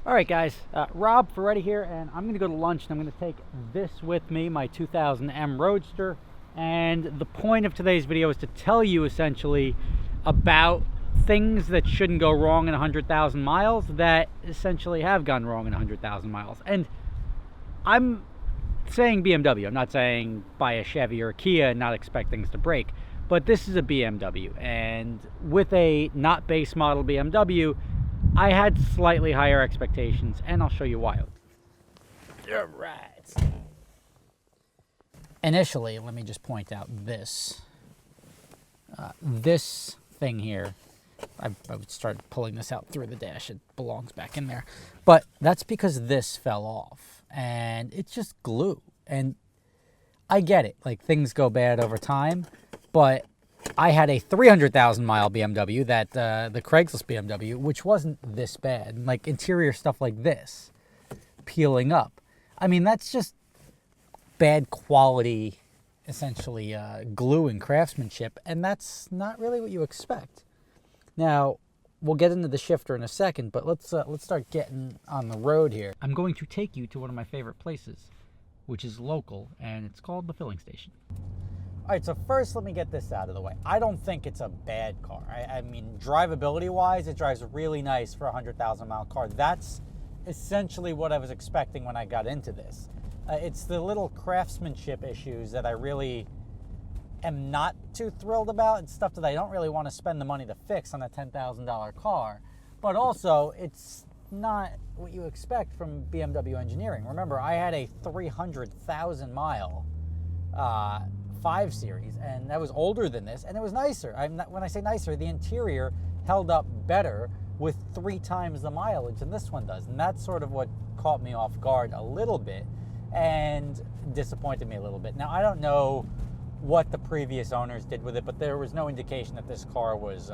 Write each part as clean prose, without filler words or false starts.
All right, guys, Rob Ferretti here, and I'm going to go to lunch, and I'm going to take this with me, my 2000M Roadster. And the point of today's video is to tell you essentially about things that shouldn't go wrong in 100,000 miles that essentially have gone wrong in 100,000 miles. And I'm saying BMW. I'm not saying buy a Chevy or a Kia and not expect things to break. But this is a BMW, and with a not base model BMW, I had slightly higher expectations, and I'll show you why. All right. Initially, let me just point out this. This thing here, I would start pulling this out through the dash. It belongs back in there. But that's because this fell off, and it's just glue. And I get it. Like, things go bad over time, but I had a 300,000 mile BMW, that the Craigslist BMW, which wasn't this bad. Like interior stuff like this, peeling up. I mean, that's just bad quality, essentially glue and craftsmanship, and that's not really what you expect. Now, we'll get into the shifter in a second, but let's start getting on the road here. I'm going to take you to one of my favorite places, which is local, and it's called the filling station. All right, so first let me get this out of the way. I don't think it's a bad car. I mean, drivability-wise, it drives really nice for a 100,000 mile car. That's essentially what I was expecting when I got into this. It's the little craftsmanship issues that I really am not too thrilled about. It's stuff that I don't really want to spend the money to fix on a $10,000 car. But also, it's not what you expect from BMW engineering. Remember, I had a 300,000 mile 5 Series, and that was older than this, and it was nicer. When I say nicer, the interior held up better with 3 times the mileage than this one does, and that's sort of what caught me off guard a little bit and disappointed me a little bit. Now, I don't know what the previous owners did with it, but there was no indication that this car was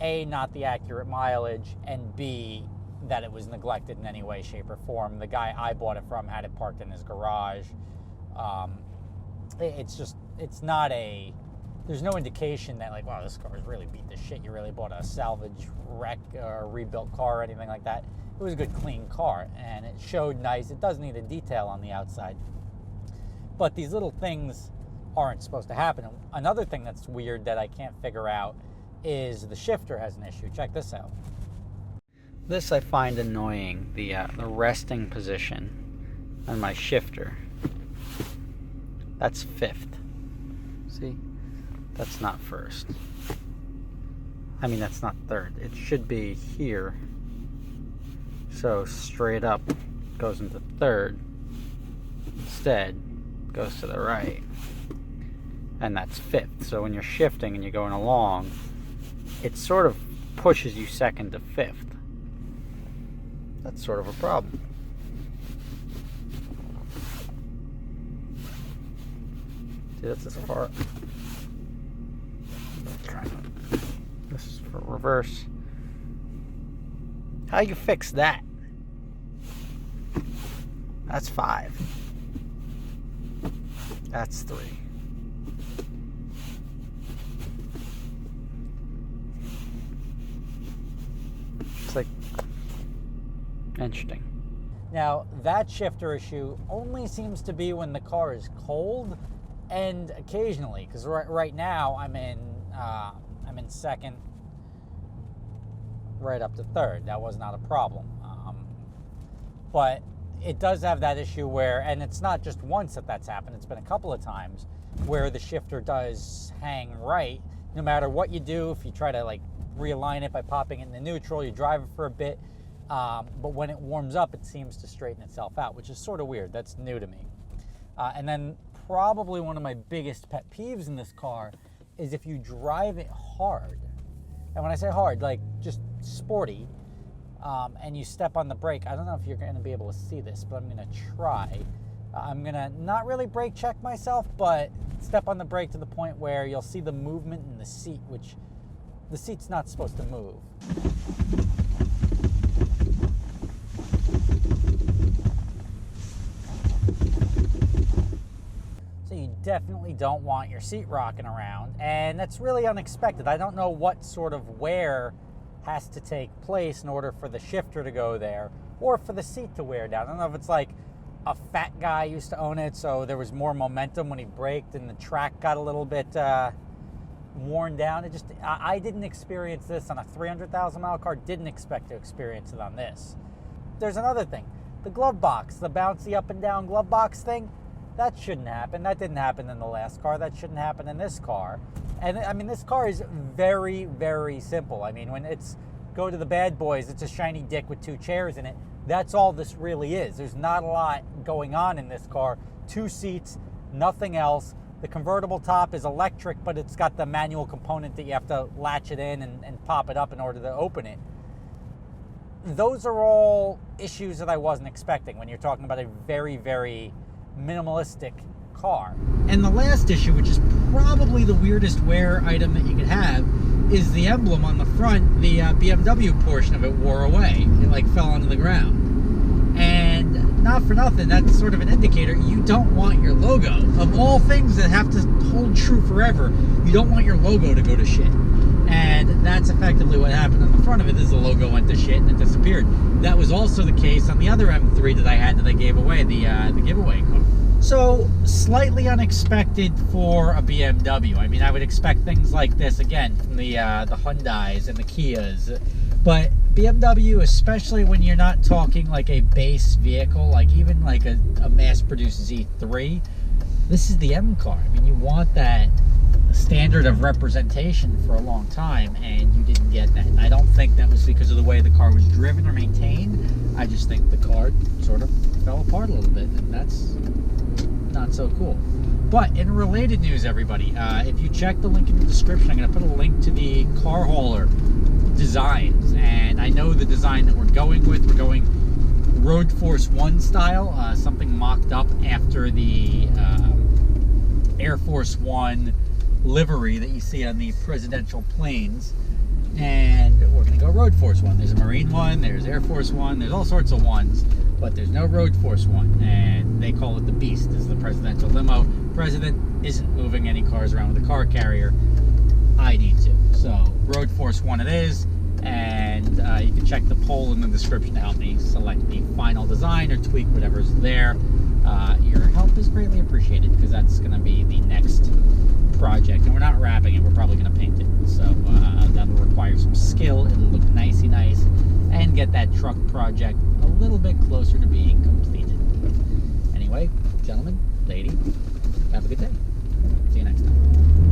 A, not the accurate mileage, and B, that it was neglected in any way, shape, or form. The guy I bought it from had it parked in his garage. It's not there's no indication that, like, wow, this car is really beat to shit. You really bought a salvage wreck or a rebuilt car or anything like that. It was a good, clean car, and it showed nice. It does need a detail on the outside. But these little things aren't supposed to happen. Another thing that's weird that I can't figure out is the shifter has an issue. Check this out. This I find annoying, the resting position on my shifter. That's 5th. See? That's not 1st. I mean, that's not 3rd. It should be here. So straight up goes into 3rd. Instead, goes to the right. And that's 5th. So when you're shifting and you're going along, it sort of pushes you 2nd to 5th. That's sort of a problem. See, that's as far. This is for reverse. How you fix that? That's 5. That's 3. It's like interesting. Now, that shifter issue only seems to be when the car is cold, and occasionally, because right now I'm in 2nd, right up to 3rd. That was not a problem. But it does have that issue where, and it's not just once that's happened, it's been a couple of times, where the shifter does hang right. No matter what you do, if you try to like realign it by popping it into neutral, you drive it for a bit, but when it warms up, it seems to straighten itself out, which is sort of weird. That's new to me. And then probably one of my biggest pet peeves in this car is if you drive it hard. And when I say hard, like just sporty, and you step on the brake. I don't know if you're going to be able to see this, but I'm going to try. I'm going to not really brake check myself, but step on the brake to the point where you'll see the movement in the seat, which the seat's not supposed to move. So you definitely don't want your seat rocking around, and that's really unexpected. I don't know what sort of wear has to take place in order for the shifter to go there or for the seat to wear down. I don't know if it's like a fat guy used to own it, so there was more momentum when he braked and the track got a little bit worn down. I didn't experience this on a 300,000 mile car, didn't expect to experience it on this. There's another thing, the glove box, the bouncy up and down glove box thing, that shouldn't happen. That didn't happen in the last car. That shouldn't happen in this car. And I mean, this car is very, very simple. I mean, when it's go to the bad boys, it's a shiny dick with 2 chairs in it. That's all this really is. There's not a lot going on in this car. 2 seats, nothing else. The convertible top is electric, but it's got the manual component that you have to latch it in and pop it up in order to open it. Those are all issues that I wasn't expecting when you're talking about a very, very minimalistic car. And the last issue, which is probably the weirdest wear item that you could have, is the emblem on the front. The BMW portion of it wore away. It like fell onto the ground. And not for nothing, that's sort of an indicator you don't want your logo. Of all things that have to hold true forever, you don't want your logo to go to shit. And that's effectively what happened on the front of it. Is the logo went to shit and it disappeared. That was also the case on the other M3 that I had that I gave away, the giveaway car. So, slightly unexpected for a BMW. I mean, I would expect things like this, again, from the Hyundais and the Kias. But BMW, especially when you're not talking like a base vehicle, like even like a mass-produced Z3, this is the M car. I mean, you want that standard of representation for a long time, and you didn't get that. And I don't think that was because of the way the car was driven or maintained. I just think the car sort of fell apart a little bit, and that's not so cool. But in related news, everybody, if you check the link in the description, I'm going to put a link to the car hauler designs. And I know the design that we're going with. We're going Road Force 1 style, something mocked up after the Air Force 1 livery that you see on the presidential planes. And we're going to go Road Force 1. There's a Marine one, there's Air Force 1, there's all sorts of ones, but there's no Road Force 1. And they call it the Beast. This is the presidential limo. President isn't moving any cars around with a car carrier. I need to. So Road Force 1 it is. And you can check the poll in the description to help me select the final design or tweak whatever's there. Your help is greatly appreciated, because that's going to be the next project. And we're not wrapping it, we're probably going to paint it. So that'll require some skill. It'll look nicey nice and get that truck project a little bit closer to being completed. Anyway, gentlemen, lady, have a good day. See you next time.